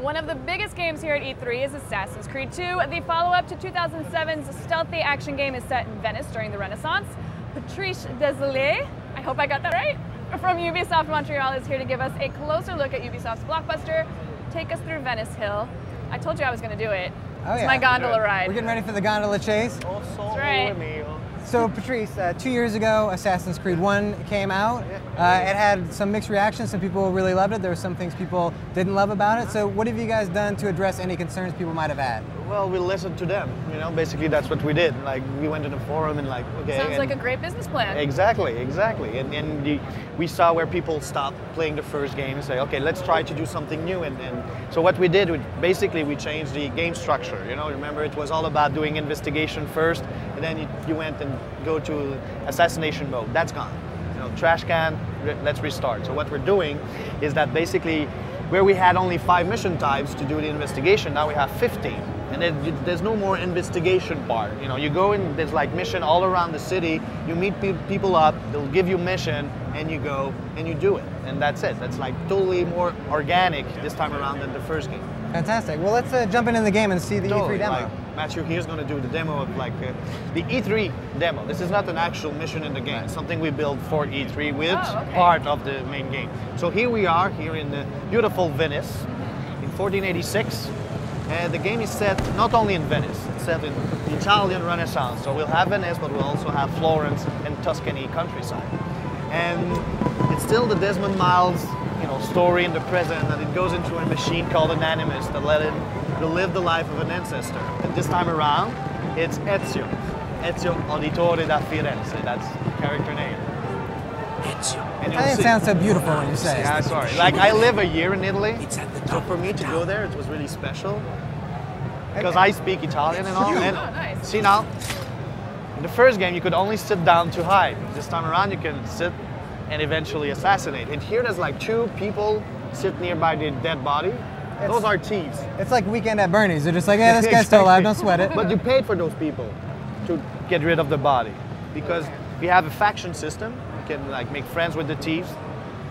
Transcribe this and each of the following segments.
One of the biggest games here at E3 is Assassin's Creed 2. The follow-up to 2007's stealthy action game is set in Venice during the Renaissance. Patrice Désilets, I hope I got that right, from Ubisoft Montreal is here to give us a closer look at Ubisoft's blockbuster. Take us through Venice Hill. I told you I was going to do it. Oh, it's yeah. my gondola ride. We're getting ready for the gondola chase. That's right. So Patrice, 2 years ago, Assassin's Creed 1 came out. It had some mixed reactions. Some people really loved it. There were some things people didn't love about it. So what have you guys done to address any concerns people might have had? Well, we listened to them, you know, basically that's what we did. Like, we went to the forum and like, okay. Sounds like a great business plan. Exactly. And we saw where people stopped playing the first game and say, okay, let's try to do something new. And so what we did, we changed the game structure. You know, remember it was all about doing investigation first, and then you went and go to assassination mode. That's gone. You know, trash can, let's restart. So what we're doing is that basically, where we had only 5 mission types to do the investigation, now we have 15. And there's no more investigation part. You know, you go in, there's like mission all around the city, you meet people up, they'll give you mission, and you go and you do it. And that's it. That's like totally more organic this time around than the first game. Fantastic. Well, let's jump into the game and see the E3 demo. Like, Matthew here's going to do the demo of like the E3 demo. This is not an actual mission in the game. It's something we built for E3 with part of the main game. So here we are, here in the beautiful Venice in 1486. The game is set not only in Venice, it's set in the Italian Renaissance. So we'll have Venice, but we'll also have Florence and Tuscany countryside. And it's still the Desmond Miles, you know, story in the present, and it goes into a machine called an Animus that let it live the life of an ancestor. And this time around, it's Ezio. Ezio Auditore da Firenze, that's the character name. Ezio. It sounds so beautiful when you say it. Yeah, sorry. Like, I live a year in Italy, so for me to go there, it was really special. Because I speak Italian and all. And nice. see now, in the first game, you could only sit down to hide. This time around, you can sit and eventually assassinate. And here there's like 2 people sit nearby the dead body. Those are thieves. It's like Weekend at Bernie's. They're just like, yeah, this guy's still alive, don't sweat it. But you paid for those people to get rid of the body. Because we have a faction system. You can like make friends with the thieves,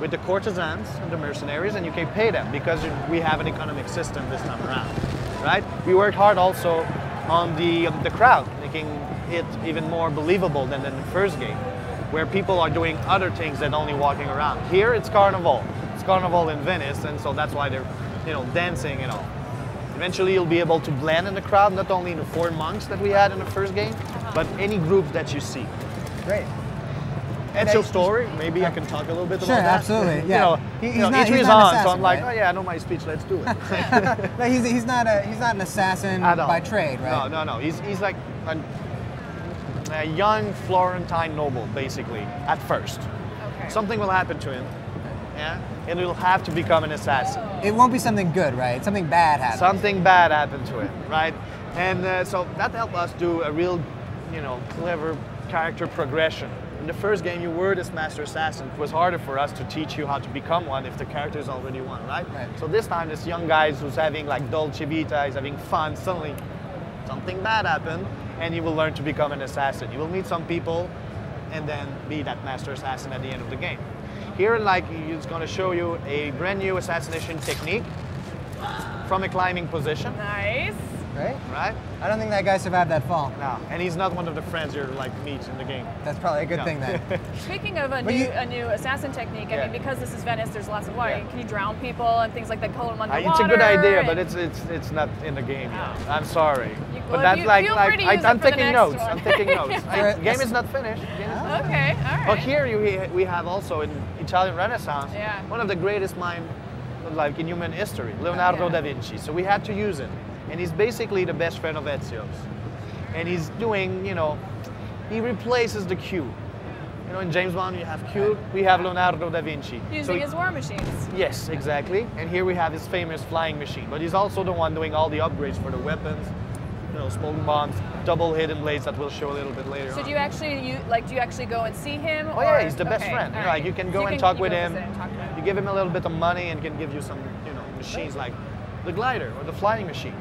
with the courtesans and the mercenaries, and you can pay them because we have an economic system this time around, right? We worked hard also on the crowd, making it even more believable than in the first game, where people are doing other things than only walking around. Here it's carnival. It's carnival in Venice, and so that's why they're, you know, dancing and all. Eventually you'll be able to blend in the crowd, not only the 4 monks that we had in the first game, but any groups that you see. Great. Ezio's story, maybe I can talk a little bit about that. Sure, absolutely, yeah. He's not on, assassin, so I'm like, right? oh yeah, I know my speech, let's do it. No, he's not an assassin by trade, right? No. He's like a young Florentine noble, basically, at first. Okay. Something will happen to him, yeah, and he'll have to become an assassin. It won't be something good, right? Something bad happens. Something bad happened to him, right? And so that helped us do a real, you know, clever character progression. In the first game, you were this master assassin. It was harder for us to teach you how to become one if the character is already one, right? So this time, this young guy who's having like dolce vita, he's having fun, suddenly something bad happened, and you will learn to become an assassin. You will meet some people, and then be that master assassin at the end of the game. Here, like, it's going to show you a brand new assassination technique from a climbing position. Nice. Right? I don't think that guy survived that fall. No, and he's not one of the friends you're like meet in the game. That's probably a good thing then. Speaking of a new assassin technique, I mean, because this is Venice, there's lots of water. Yeah. Can you drown people and things like that? Call them underwater. It's a good idea, but it's not in the game yet. I'm sorry, well, but that's I'm taking notes. I'm taking notes. The game is not finished. Okay, all right. But here we have also in Italian Renaissance one of the greatest minds like in human history, Leonardo da Vinci. So we had to use him. And he's basically the best friend of Ezio's. And he's doing, you know, he replaces the Q. You know, in James Bond you have Q, we have Leonardo da Vinci. Using his war machines. Yes, exactly. And here we have his famous flying machine. But he's also the one doing all the upgrades for the weapons, you know, smoking bombs, double hidden blades that we'll show a little bit later on. Do you actually go and see him? Oh yeah, he's the best friend. You know, like you can go and talk with him. Talk to him. You give him a little bit of money and can give you some, you know, machines like the glider or the flying machine.